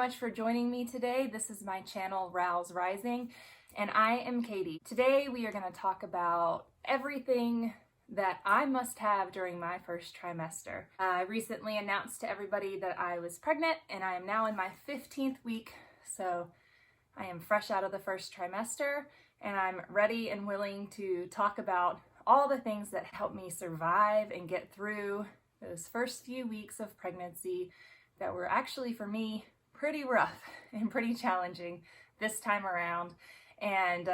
much for joining me today. This is my channel, Rouse Rising, and I am Katie. Today we are going to talk about everything that I must have during my first trimester. I recently announced to everybody that I was pregnant, and I am now in my 15th week, so I am fresh out of the first trimester, and I'm ready and willing to talk about all the things that help me survive and get through those first few weeks of pregnancy that were actually, for me, pretty rough and pretty challenging this time around. And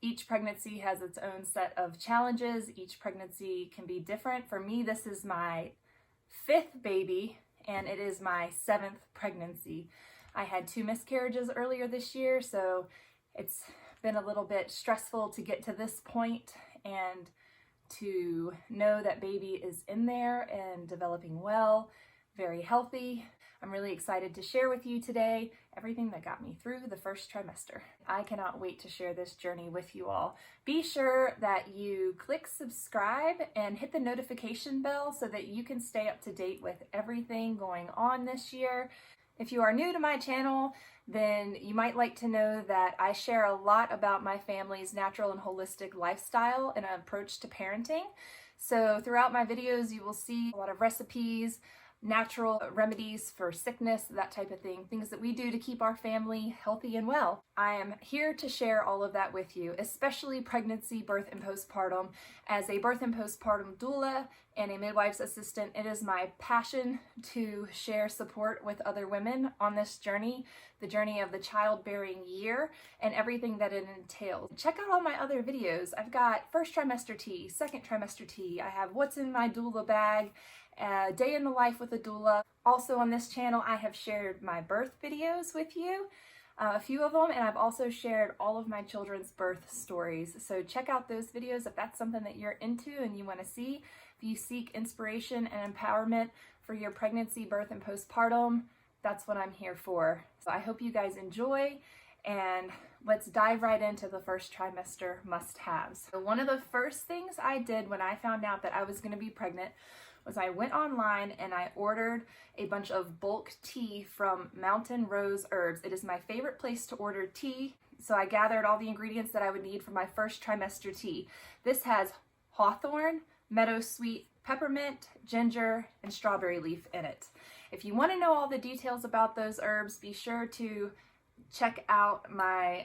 each pregnancy has its own set of challenges. Each pregnancy can be different. For me, this is my 5th baby, and it is my 7th pregnancy. I had 2 miscarriages earlier this year, so it's been a little bit stressful to get to this point and to know that baby is in there and developing well, very healthy. I'm really excited to share with you today everything that got me through the first trimester. I cannot wait to share this journey with you all. Be sure that you click subscribe and hit the notification bell so that you can stay up to date with everything going on this year. If you are new to my channel, then you might like to know that I share a lot about my family's natural and holistic lifestyle and approach to parenting. So throughout my videos, you will see a lot of recipes, natural remedies for sickness, that type of thing, things that we do to keep our family healthy and well. I am here to share all of that with you, especially pregnancy, birth, and postpartum. As a birth and postpartum doula and a midwife's assistant, it is my passion to share support with other women on this journey, the journey of the childbearing year and everything that it entails. Check out all my other videos. I've got first trimester tea, second trimester tea. I have what's in my doula bag, day in the life with a doula. Also on this channel, I have shared my birth videos with you, a few of them, and I've also shared all of my children's birth stories. So check out those videos if that's something that you're into and you want to see. If you seek inspiration and empowerment for your pregnancy, birth, and postpartum, that's what I'm here for. So I hope you guys enjoy, and let's dive right into the first trimester must-haves. So one of the first things I did when I found out that I was going to be pregnant was I went online and I ordered a bunch of bulk tea from Mountain Rose Herbs. It is my favorite place to order tea. So I gathered all the ingredients that I would need for my first trimester tea. This has hawthorn, meadowsweet, peppermint, ginger, and strawberry leaf in it. If you want to know all the details about those herbs, be sure to check out my,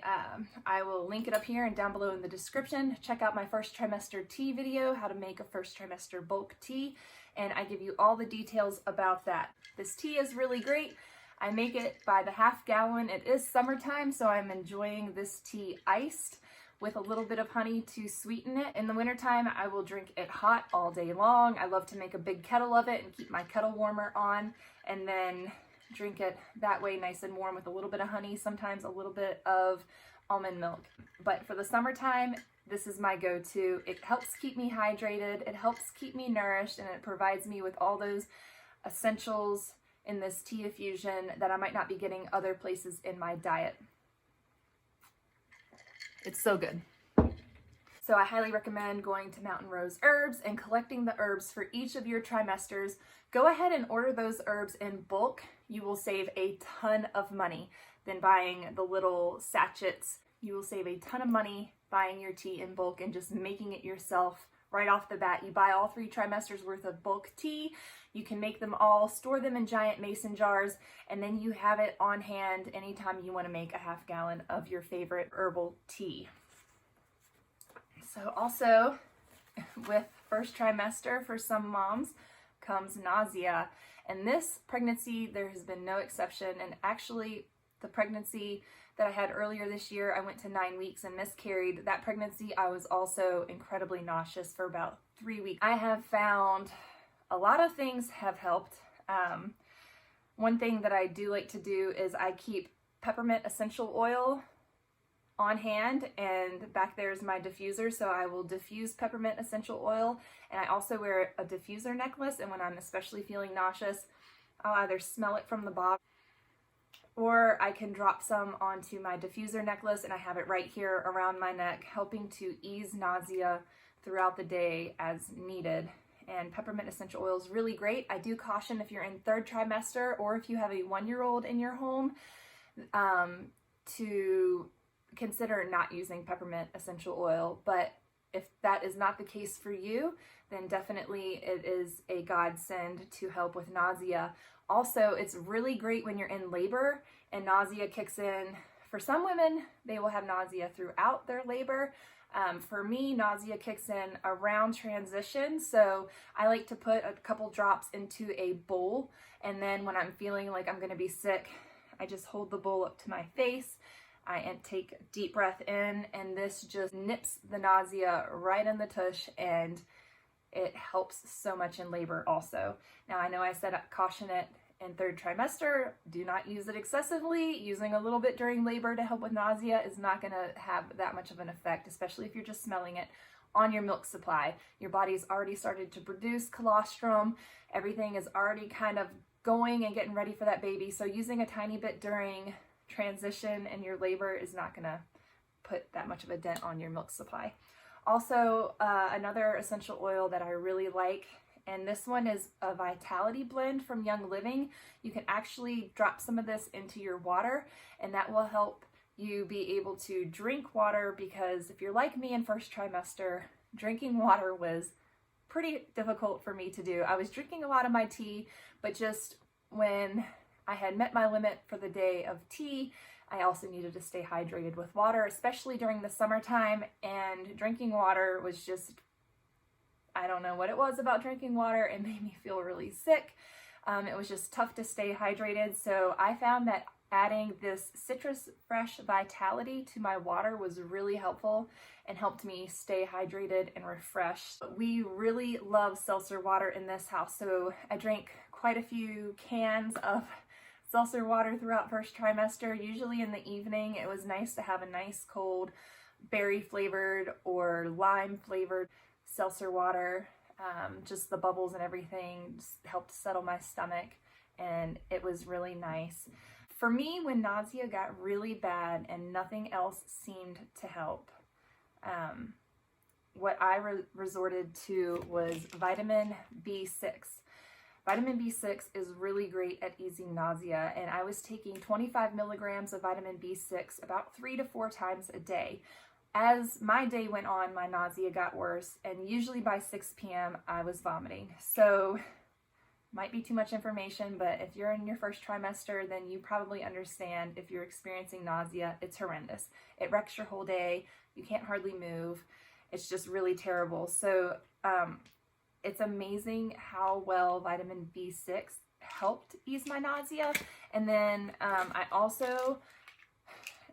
I will link it up here and down below in the description. Check out my first trimester tea video, how to make a first trimester bulk tea, and I give you all the details about that. This tea is really great. I make it by the half gallon. It is summertime, so I'm enjoying this tea iced with a little bit of honey to sweeten it. In the wintertime, I will drink it hot all day long. I love to make a big kettle of it and keep my kettle warmer on, and then drink it that way nice and warm with a little bit of honey, sometimes a little bit of almond milk. But for the summertime, this is my go-to. It helps keep me hydrated, it helps keep me nourished, and it provides me with all those essentials in this tea infusion that I might not be getting other places in my diet. It's so good. So I highly recommend going to Mountain Rose Herbs and collecting the herbs for each of your trimesters. Go ahead and order those herbs in bulk. You will save a ton of money than buying the little sachets. You will save a ton of money buying your tea in bulk and just making it yourself right off the bat. You buy all 3 trimesters worth of bulk tea. You can make them all, store them in giant mason jars, and then you have it on hand anytime you want to make a half gallon of your favorite herbal tea. So also with first trimester for some moms comes nausea, and this pregnancy there has been no exception. And actually the pregnancy that I had earlier this year, I went to 9 weeks and miscarried. That pregnancy I was also incredibly nauseous for about 3 weeks. I have found a lot of things have helped. One thing that I do like to do is I keep peppermint essential oil on hand, and back there is my diffuser, so I will diffuse peppermint essential oil, and I also wear a diffuser necklace, and when I'm especially feeling nauseous, I'll either smell it from the bottom or I can drop some onto my diffuser necklace, and I have it right here around my neck, helping to ease nausea throughout the day as needed. and peppermint essential oil is really great. I do caution if you're in third trimester or if you have a 1-year-old in your home to consider not using peppermint essential oil. But if that is not the case for you, then definitely it is a godsend to help with nausea. Also, it's really great when you're in labor and nausea kicks in. For some women, they will have nausea throughout their labor. For me, nausea kicks in around transition, so I like to put a couple drops into a bowl, and then when I'm feeling like I'm going to be sick, I just hold the bowl up to my face. I take a deep breath in, and this just nips the nausea right in the tush, and it helps so much in labor also. Now, I know I said caution it in third trimester. Do not use it excessively. Using a little bit during labor to help with nausea is not going to have that much of an effect, especially if you're just smelling it on your milk supply. Your body's already started to produce colostrum. Everything is already kind of going and getting ready for that baby. So using a tiny bit during transition in your labor is not going to put that much of a dent on your milk supply. Also, another essential oil that I really like, and this one is a Vitality blend from Young Living. You can actually drop some of this into your water, and that will help you be able to drink water, because if you're like me in first trimester, drinking water was pretty difficult for me to do. I was drinking a lot of my tea, but just when I had met my limit for the day of tea, I also needed to stay hydrated with water, especially during the summertime, and drinking water was just, I don't know what it was about drinking water. It made me feel really sick. It was just tough to stay hydrated. So I found that adding this Citrus Fresh Vitality to my water was really helpful and helped me stay hydrated and refreshed. We really love seltzer water in this house. So I drank quite a few cans of seltzer water throughout first trimester. Usually in the evening, it was nice to have a nice cold berry flavored or lime flavored seltzer water. Just the bubbles and everything just helped settle my stomach, and it was really nice. For me, when nausea got really bad and nothing else seemed to help, what I resorted to was vitamin B6. Vitamin B6 is really great at easing nausea, and I was taking 25 milligrams of vitamin B6 about 3 to 4 times a day. As my day went on, my nausea got worse, and usually by 6 p.m. I was vomiting. So, might be too much information, but if you're in your first trimester, then you probably understand if you're experiencing nausea, it's horrendous. It wrecks your whole day. You can't hardly move. It's just really terrible. So, it's amazing how well vitamin B6 helped ease my nausea. And then I also,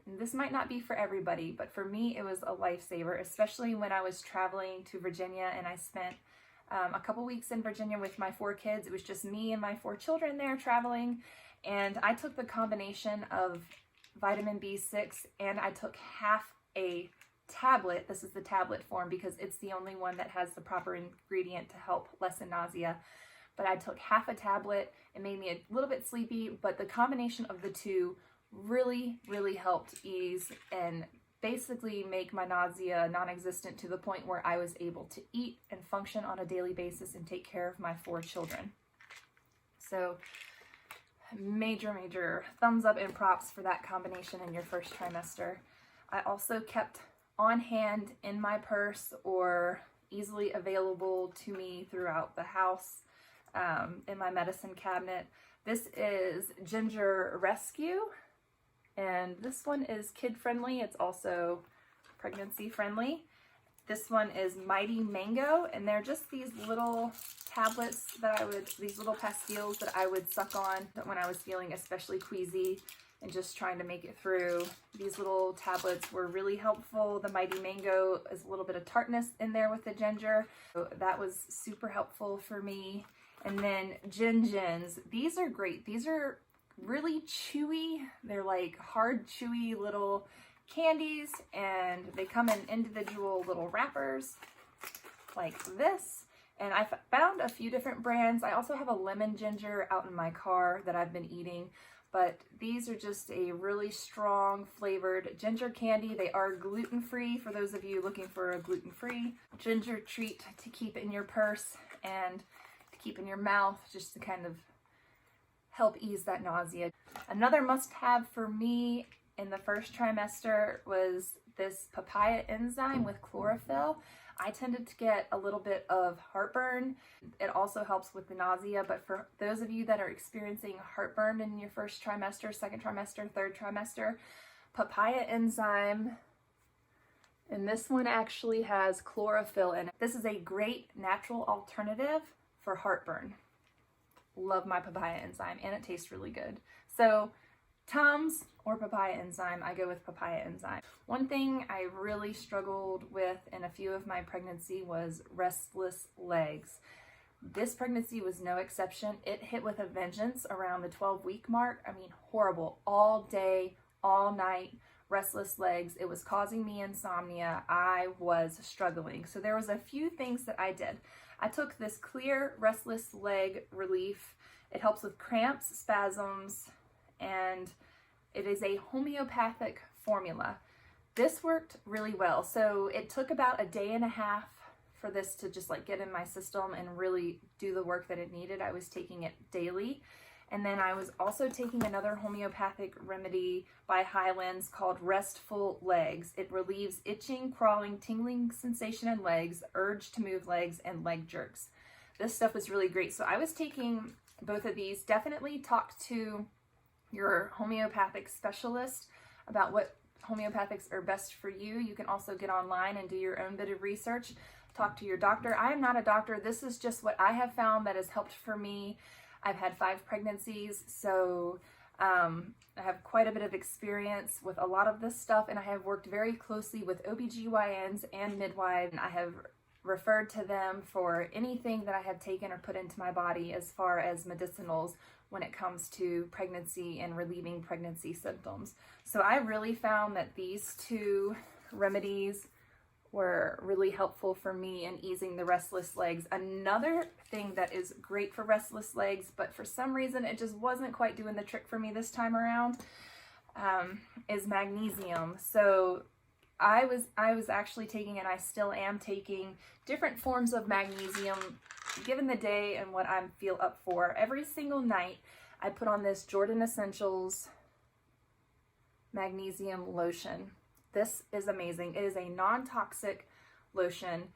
this might not be for everybody, but for me it was a lifesaver, especially when I was traveling to Virginia, and I spent a couple weeks in Virginia with my 4 kids. It was just me and my 4 children there traveling, and I took the combination of vitamin B6 and I took half a tablet. This is the tablet form because it's the only one that has the proper ingredient to help lessen nausea. But I took half a tablet. It made me a little bit sleepy, but the combination of the two really, really helped ease and basically make my nausea non-existent, to the point where I was able to eat and function on a daily basis and take care of my 4 children. So major thumbs up and props for that combination in your first trimester. I also kept on hand in my purse or easily available to me throughout the house in my medicine cabinet. This is Ginger Rescue, and this one is kid friendly. It's also pregnancy friendly. This one is Mighty Mango, and they're just these little tablets that these little pastilles that I would suck on when I was feeling especially queasy and just trying to make it through. These little tablets were really helpful. The Mighty Mango is a little bit of tartness in there with the ginger, so that was super helpful for me. And then Gin-Gins. These are great. These are really chewy. They're like hard, chewy little candies, and they come in individual little wrappers like this. And I found a few different brands. I also have a lemon ginger out in my car that I've been eating, but these are just a really strong flavored ginger candy. They are gluten-free for those of you looking for a gluten-free ginger treat to keep in your purse. and to keep in your mouth just to kind of help ease that nausea. Another must-have for me in the first trimester was this papaya enzyme with chlorophyll. I tended to get a little bit of heartburn. It also helps with the nausea, but for those of you that are experiencing heartburn in your first trimester, second trimester, third trimester, papaya enzyme, and this one actually has chlorophyll in it. This is a great natural alternative for heartburn. Love my papaya enzyme, and it tastes really good. So Tums or papaya enzyme, I go with papaya enzyme. One thing I really struggled with in a few of my pregnancy was restless legs. This pregnancy was no exception. It hit with a vengeance around the 12-week mark. I mean, horrible. All day, all night, restless legs. It was causing me insomnia. I was struggling. So there was a few things that I did. I took this clear restless leg relief. It helps with cramps, spasms, and it is a homeopathic formula. This worked really well. So it took about a day and a half for this to just like get in my system and really do the work that it needed. I was taking it daily. And then I was also taking another homeopathic remedy by Highlands called Restful Legs. It relieves itching, crawling, tingling sensation in legs, urge to move legs, and leg jerks. This stuff was really great. So I was taking both of these. Definitely talk to your homeopathic specialist about what homeopathics are best for you. You can also get online and do your own bit of research. Talk to your doctor. I am not a doctor. This is just what I have found that has helped for me. I've had 5 pregnancies, so I have quite a bit of experience with a lot of this stuff, and I have worked very closely with OBGYNs and midwives. I have referred to them for anything that I have taken or put into my body as far as medicinals when it comes to pregnancy and relieving pregnancy symptoms. So I really found that these 2 remedies were really helpful for me in easing the restless legs. Another thing that is great for restless legs, but for some reason it just wasn't quite doing the trick for me this time around, is magnesium. So I was actually taking, and I still am taking, different forms of magnesium given the day and what I feel up for. Every single night I put on this Jordan Essentials magnesium lotion. This is amazing. It is a non-toxic lotion,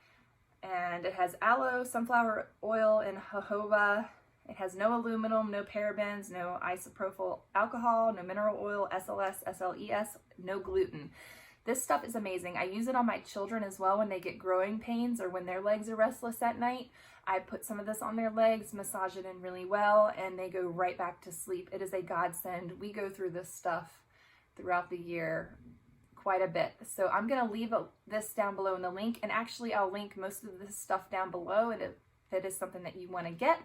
and it has aloe, sunflower oil, and jojoba. It has no aluminum, no parabens, no isopropyl alcohol, no mineral oil, SLS, SLES, no gluten. This stuff is amazing. I use it on my children as well when they get growing pains or when their legs are restless at night. I put some of this on their legs, massage it in really well, and they go right back to sleep. It is a godsend. We go through this stuff throughout the year quite a bit. So I'm going to leave this down below in the link, and actually I'll link most of this stuff down below, and if it is something that you want to get.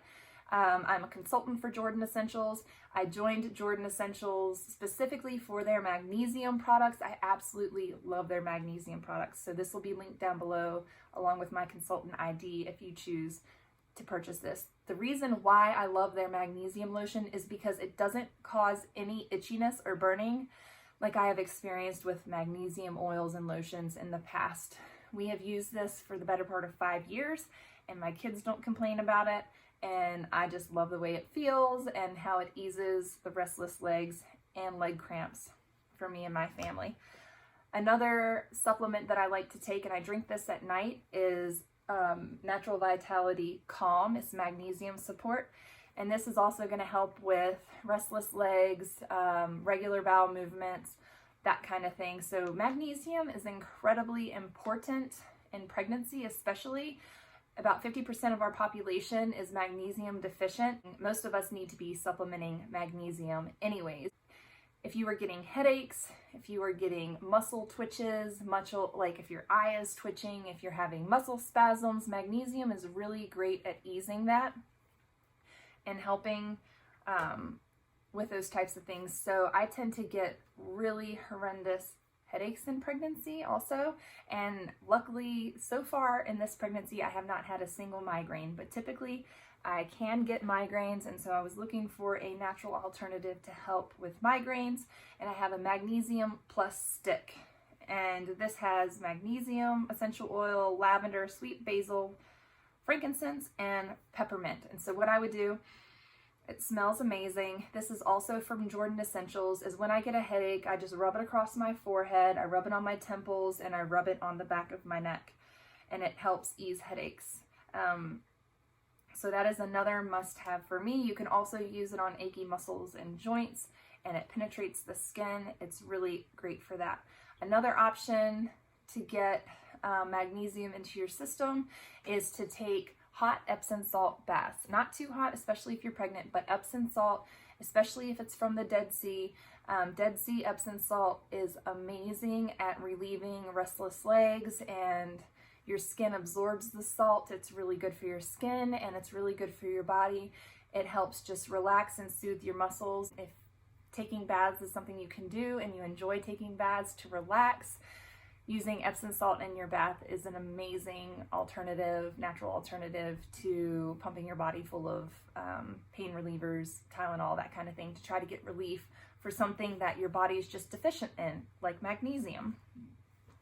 I'm a consultant for Jordan Essentials. I joined Jordan Essentials specifically for their magnesium products. I absolutely love their magnesium products. So this will be linked down below along with my consultant ID if you choose to purchase this. The reason why I love their magnesium lotion is because it doesn't cause any itchiness or burning like I have experienced with magnesium oils and lotions in the past. We have used this for the better part of 5 years, and my kids don't complain about it. And I just love the way it feels and how it eases the restless legs and leg cramps for me and my family. Another supplement that I like to take, and I drink this at night, is Natural Vitality Calm. It's magnesium support. And this is also going to help with restless legs, regular bowel movements, that kind of thing. So magnesium is incredibly important in pregnancy, especially. About 50% of our population is magnesium deficient. Most of us need to be supplementing magnesium anyways. If you are getting headaches, if you are getting muscle twitches, like if your eye is twitching, if you're having muscle spasms, magnesium is really great at easing that and helping with those types of things. So I tend to get really horrendous headaches in pregnancy also, and luckily so far in this pregnancy I have not had a single migraine, but typically I can get migraines, and so I was looking for a natural alternative to help with migraines, and I have a Magnesium Plus stick, and this has magnesium, essential oil, lavender, sweet basil, frankincense and peppermint. And so what I would do, it smells amazing. This is also from Jordan Essentials, is when I get a headache, I just rub it across my forehead, I rub it on my temples, and I rub it on the back of my neck, and it helps ease headaches. So that is another must-have for me. You can also use it on achy muscles and joints, and it penetrates the skin. It's really great for that. Another option to get magnesium into your system is to take hot Epsom salt baths. Not too hot, especially if you're pregnant, but Epsom salt, especially if it's from the Dead Sea. Dead Sea Epsom salt is amazing at relieving restless legs, and your skin absorbs the salt. It's really good for your skin, and it's really good for your body. It helps just relax and soothe your muscles. If taking baths is something you can do and you enjoy taking baths to relax, using Epsom salt in your bath is an amazing alternative, natural alternative to pumping your body full of pain relievers, Tylenol, that kind of thing, to try to get relief for something that your body is just deficient in, like magnesium.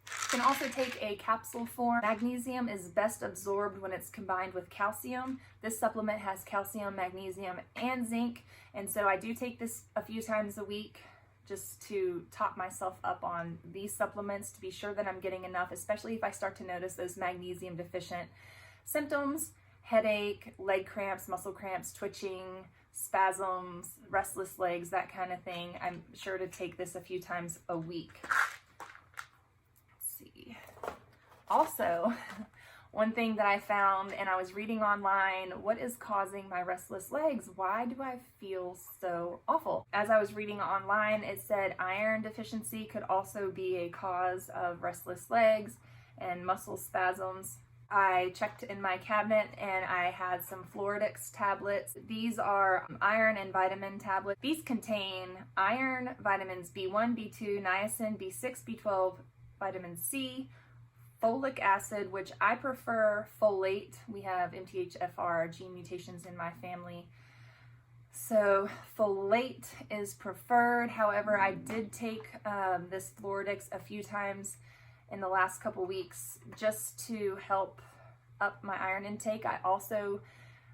You can also take a capsule form. Magnesium is best absorbed when it's combined with calcium. This supplement has calcium, magnesium, and zinc, and so I do take this a few times a week just to top myself up on these supplements to be sure that I'm getting enough, especially if I start to notice those magnesium deficient symptoms, headache, leg cramps, muscle cramps, twitching, spasms, restless legs, that kind of thing. I'm sure to take this a few times a week. Also, one thing that I found, and I was reading online, what is causing my restless legs? Why do I feel so awful? As I was reading online, it said iron deficiency could also be a cause of restless legs and muscle spasms. I checked in my cabinet and I had some Floridix tablets. These are iron and vitamin tablets. These contain iron, vitamins B1, B2, niacin, B6, B12, vitamin C, folic acid, which I prefer folate. We have MTHFR gene mutations in my family, so folate is preferred. However, I did take this Floridix a few times in the last couple weeks just to help up my iron intake. I also,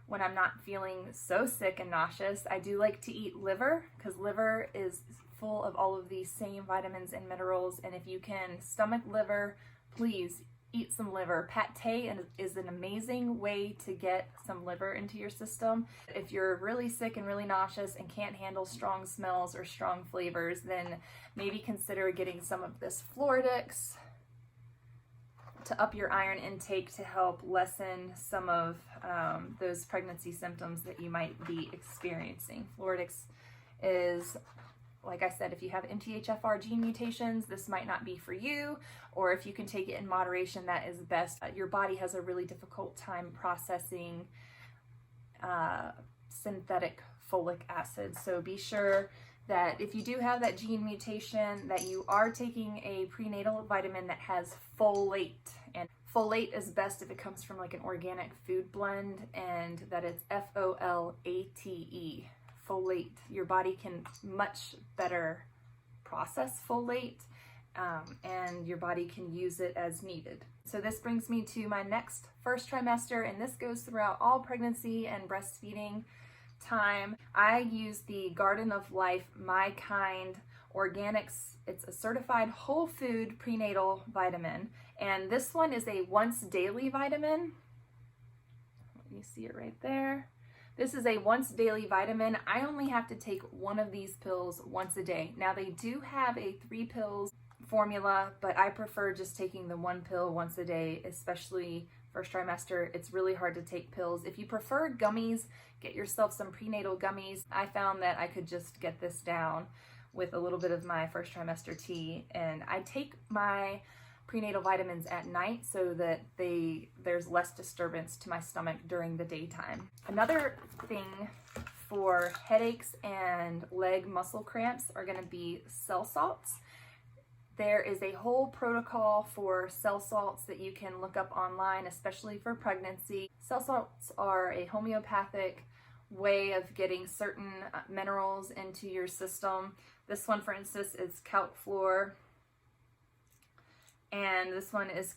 when I'm not feeling so sick and nauseous, I do like to eat liver, because liver is full of all of these same vitamins and minerals, and if you can stomach liver, please eat some liver. Pate is an amazing way to get some liver into your system. If you're really sick and really nauseous and can't handle strong smells or strong flavors, then maybe consider getting some of this Floridix to up your iron intake to help lessen some of those pregnancy symptoms that you might be experiencing. Floridix is, like I said, if you have MTHFR gene mutations, this might not be for you, or if you can take it in moderation, that is best. Your body has a really difficult time processing synthetic folic acid, so be sure that if you do have that gene mutation, that you are taking a prenatal vitamin that has folate. And folate is best if it comes from like an organic food blend, and that it's FOLATE. Folate. Your body can much better process folate, and your body can use it as needed. So this brings me to my next first trimester, and this goes throughout all pregnancy and breastfeeding time. I use the Garden of Life My Kind Organics. It's a certified whole food prenatal vitamin, and this one is a once daily vitamin. You see it right there. This is a once daily vitamin. I only have to take one of these pills once a day. Now they do have a 3 pills formula, but I prefer just taking the 1 pill once a day, especially first trimester. It's really hard to take pills. If you prefer gummies, get yourself some prenatal gummies. I found that I could just get this down with a little bit of my first trimester tea, and I take my prenatal vitamins at night so that there's less disturbance to my stomach during the daytime. Another thing for headaches and leg muscle cramps are going to be cell salts. There is a whole protocol for cell salts that you can look up online, especially for pregnancy. Cell salts are a homeopathic way of getting certain minerals into your system. This one, for instance, is calc fluor, and this one is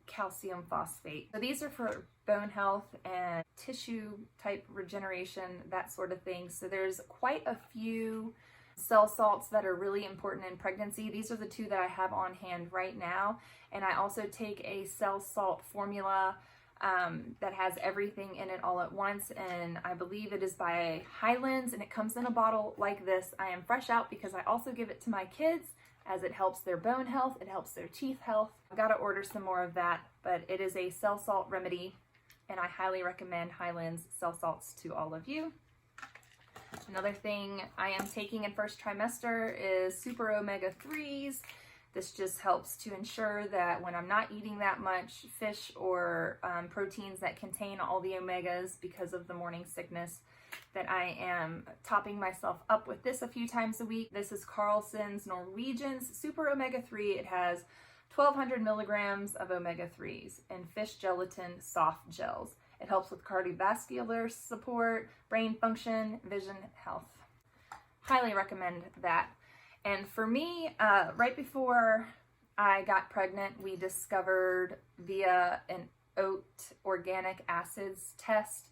calcium phosphate. So these are for bone health and tissue type regeneration, that sort of thing. So there's quite a few cell salts that are really important in pregnancy. These are the two that I have on hand right now. And I also take a cell salt formula that has everything in it all at once, and I believe it is by Highlands, and it comes in a bottle like this. I am fresh out because I also give it to my kids, as it helps their bone health, it helps their teeth health. I've got to order some more of that, but it is a cell salt remedy, and I highly recommend Highlands cell salts to all of you. Another thing I am taking in first trimester is super omega-3s. This just helps to ensure that when I'm not eating that much fish or proteins that contain all the omegas because of the morning sickness, that I am topping myself up with this a few times a week. This is Carlson's Norwegian's Super Omega-3. It has 1,200 milligrams of omega-3s and fish gelatin soft gels. It helps with cardiovascular support, brain function, vision health. Highly recommend that. And for me, right before I got pregnant, we discovered via an oat organic acids test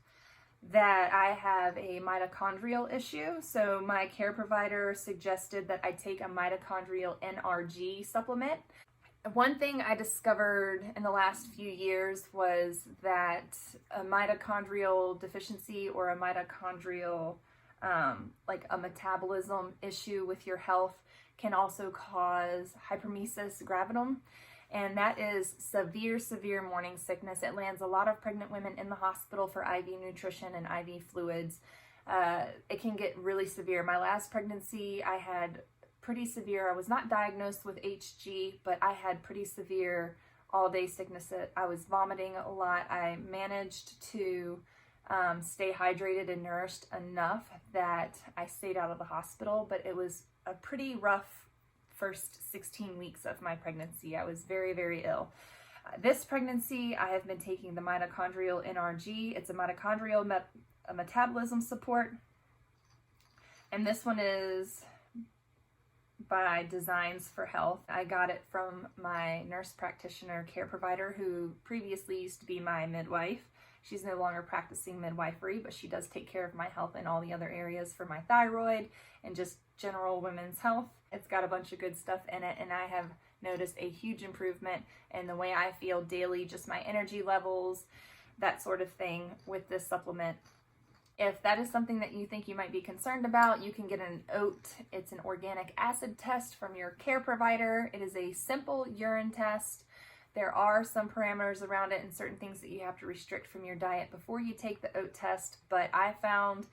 that I have a mitochondrial issue. So my care provider suggested that I take a mitochondrial NRG supplement. One thing I discovered in the last few years was that a mitochondrial deficiency or a mitochondrial like a metabolism issue with your health can also cause hyperemesis gravidum, and that is severe morning sickness. It lands a lot of pregnant women in the hospital for IV nutrition and IV fluids. It can get really severe. My last pregnancy, I had pretty severe, I was not diagnosed with HG, but I had pretty severe all-day sickness. I was vomiting a lot. I managed to stay hydrated and nourished enough that I stayed out of the hospital, but it was a pretty rough first 16 weeks of my pregnancy. I was very ill. This pregnancy, I have been taking the Mitochondrial NRG. It's a mitochondrial metabolism support, and this one is by Designs for Health. I got it from my nurse practitioner care provider who previously used to be my midwife. She's no longer practicing midwifery, but she does take care of my health in all the other areas for my thyroid and just general women's health. It's got a bunch of good stuff in it, and I have noticed a huge improvement in the way I feel daily, just my energy levels, that sort of thing with this supplement. If that is something that you think you might be concerned about, you can get an oat. It's an organic acid test from your care provider. It is a simple urine test. There are some parameters around it and certain things that you have to restrict from your diet before you take the oat test, but I found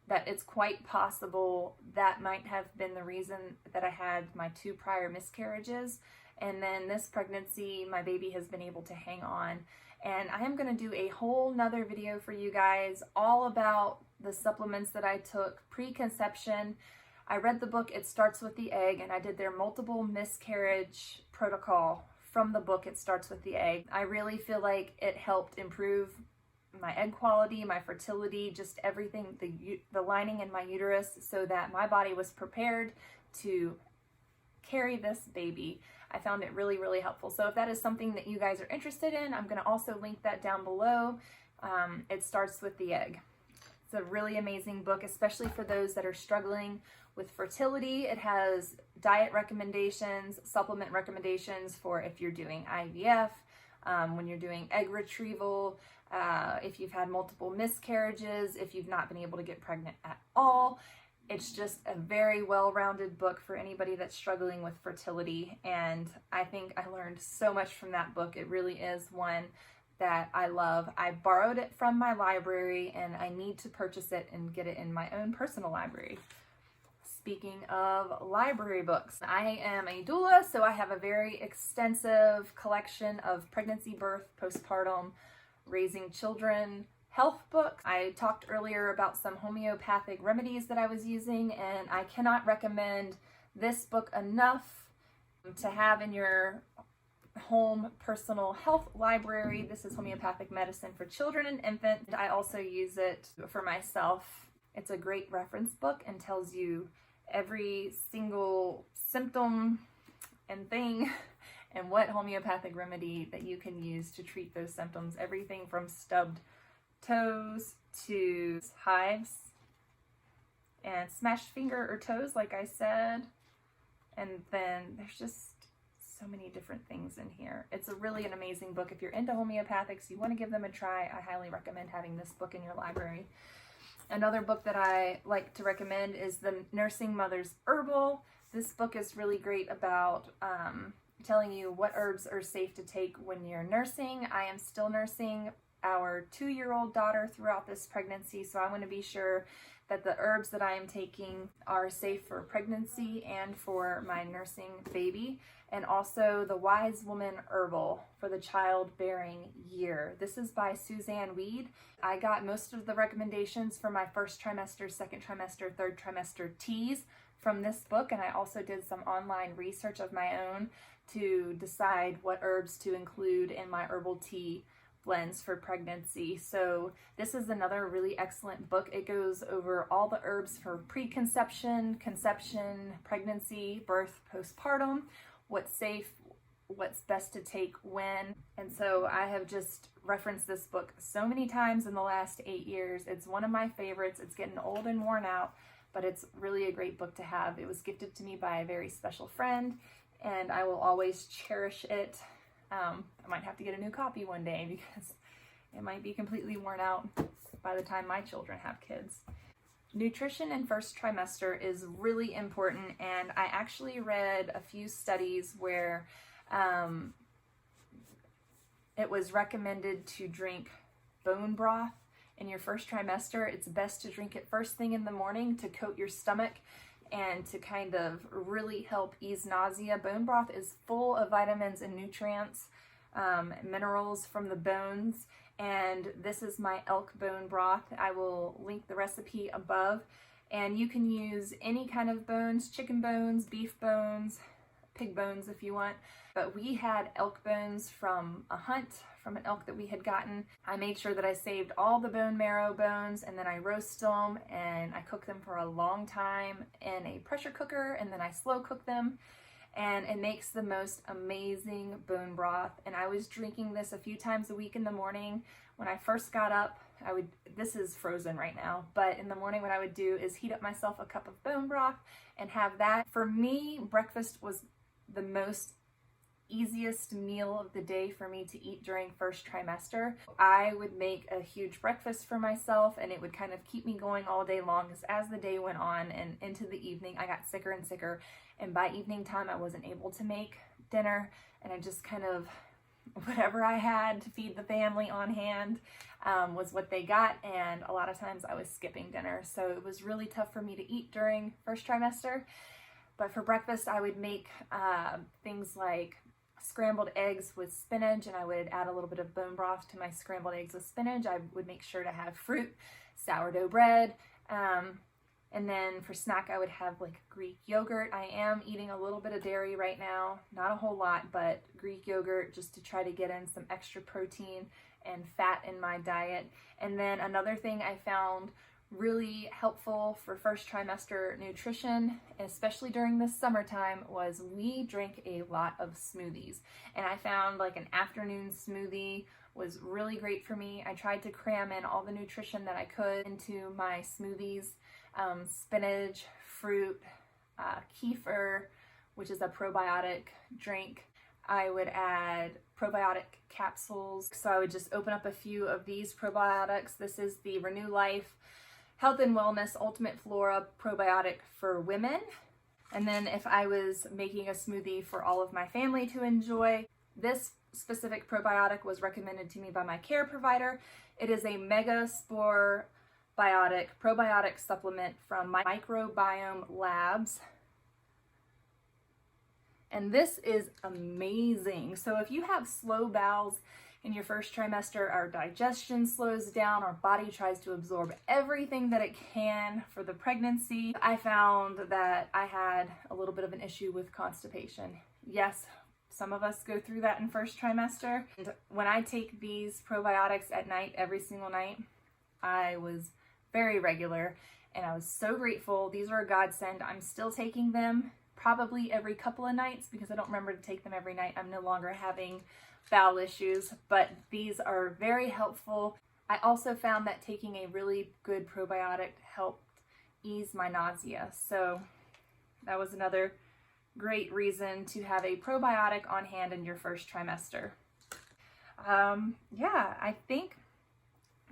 that it's quite possible that might have been the reason that I had my 2 prior miscarriages. And then this pregnancy, my baby has been able to hang on. And I am going to do a whole nother video for you guys all about the supplements that I took pre-conception. I read the book, It Starts with the Egg, and I did their multiple miscarriage protocol from the book, It Starts with the Egg. I really feel like it helped improve my egg quality, my fertility, just everything, the lining in my uterus, so that my body was prepared to carry this baby. I found it really helpful. So if that is something that you guys are interested in, I'm going to also link that down below. It Starts with the Egg. It's a really amazing book, especially for those that are struggling with fertility. It has diet recommendations, supplement recommendations for if you're doing IVF, when you're doing egg retrieval, if you've had multiple miscarriages, if you've not been able to get pregnant at all. It's just a very well-rounded book for anybody that's struggling with fertility, and I think I learned so much from that book. It really is one that I love. I borrowed it from my library, and I need to purchase it and get it in my own personal library. Speaking of library books, I am a doula, so I have a very extensive collection of pregnancy, birth, postpartum, raising children health books. I talked earlier about some homeopathic remedies that I was using, and I cannot recommend this book enough to have in your home personal health library. This is Homeopathic Medicine for Children and Infants. I also use it for myself. It's a great reference book and tells you every single symptom and thing and what homeopathic remedy that you can use to treat those symptoms. Everything from stubbed toes to hives and smashed finger or toes, like I said. And then there's just so many different things in here. It's really an amazing book. If you're into homeopathics, you want to give them a try, I highly recommend having this book in your library. Another book that I like to recommend is The Nursing Mother's Herbal. This book is really great about telling you what herbs are safe to take when you're nursing. I am still nursing our 2-year-old daughter throughout this pregnancy, so I want to be sure that the herbs that I am taking are safe for pregnancy and for my nursing baby. And also the Wise Woman Herbal for the childbearing year. This is by Suzanne Weed. I got most of the recommendations for my first trimester, second trimester, third trimester teas from this book, and I also did some online research of my own to decide what herbs to include in my herbal tea blends for pregnancy. So this is another really excellent book. It goes over all the herbs for preconception, conception, pregnancy, birth, postpartum, what's safe, what's best to take when. And so I have just referenced this book so many times in the last 8 years. It's one of my favorites. It's getting old and worn out, but it's really a great book to have. It was gifted to me by a very special friend, and I will always cherish it. I might have to get a new copy one day because it might be completely worn out by the time my children have kids. Nutrition in first trimester is really important, and I actually read a few studies where it was recommended to drink bone broth in your first trimester. It's best to drink it first thing in the morning to coat your stomach and to kind of really help ease nausea. Bone broth is full of vitamins and nutrients, minerals from the bones, and this is my elk bone broth. I will link the recipe above, and you can use any kind of bones, chicken bones, beef bones, pig bones if you want, but we had elk bones from a hunt from an elk that we had gotten. I made sure that I saved all the bone marrow bones, and then I roast them and I cook them for a long time in a pressure cooker, and then I slow cook them, and it makes the most amazing bone broth. And I was drinking this a few times a week in the morning. When I first got up, this is frozen right now, but in the morning what I would do is heat up myself a cup of bone broth and have that. For me, breakfast was the most easiest meal of the day for me to eat during first trimester. I would make a huge breakfast for myself, and it would kind of keep me going all day long. As the day went on and into the evening, I got sicker and sicker, and by evening time I wasn't able to make dinner, and I just kind of, whatever I had to feed the family on hand was what they got, and a lot of times I was skipping dinner, so it was really tough for me to eat during first trimester. But for breakfast I would make things like scrambled eggs with spinach, and I would add a little bit of bone broth to my scrambled eggs with spinach. I would make sure to have fruit, sourdough bread, and then for snack I would have like Greek yogurt. I am eating a little bit of dairy right now, not a whole lot, but Greek yogurt just to try to get in some extra protein and fat in my diet. And then another thing I found really helpful for first trimester nutrition, especially during the summertime, was we drink a lot of smoothies, and I found like an afternoon smoothie was really great for me. I tried to cram in all the nutrition that I could into my smoothies, spinach, fruit, kefir, which is a probiotic drink. I would add probiotic capsules, so I would just open up a few of these probiotics. This is the Renew Life Health and Wellness Ultimate Flora Probiotic for Women. And then if I was making a smoothie for all of my family to enjoy, this specific probiotic was recommended to me by my care provider. It is a Mega Spore Biotic probiotic supplement from Microbiome Labs. And this is amazing. So if you have slow bowels in your first trimester, our digestion slows down, our body tries to absorb everything that it can for the pregnancy. I found that I had a little bit of an issue with constipation. Yes, some of us go through that in first trimester. And when I take these probiotics at night, every single night, I was very regular, and I was so grateful. These are a godsend. I'm still taking them probably every couple of nights because I don't remember to take them every night. I'm no longer having bowel issues, but these are very helpful. I also found that taking a really good probiotic helped ease my nausea. So that was another great reason to have a probiotic on hand in your first trimester. Yeah, I think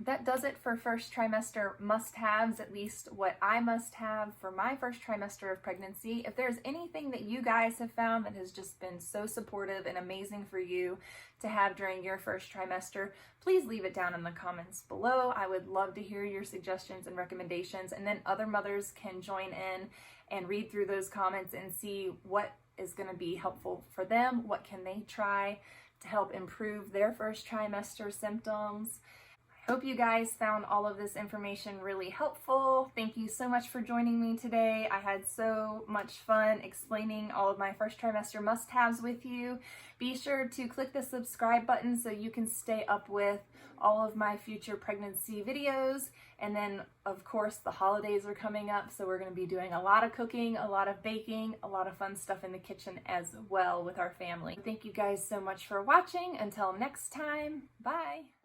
that does it for first trimester must-haves, at least what I must have for my first trimester of pregnancy. If there's anything that you guys have found that has just been so supportive and amazing for you to have during your first trimester, please leave it down in the comments below. I would love to hear your suggestions and recommendations, and then other mothers can join in and read through those comments and see what is going to be helpful for them, what can they try to help improve their first trimester symptoms. Hope you guys found all of this information really helpful. Thank you so much for joining me today. I had so much fun explaining all of my first trimester must-haves with you. Be sure to click the subscribe button so you can stay up with all of my future pregnancy videos. And then, of course, the holidays are coming up, so we're going to be doing a lot of cooking, a lot of baking, a lot of fun stuff in the kitchen as well with our family. Thank you guys so much for watching. Until next time, bye!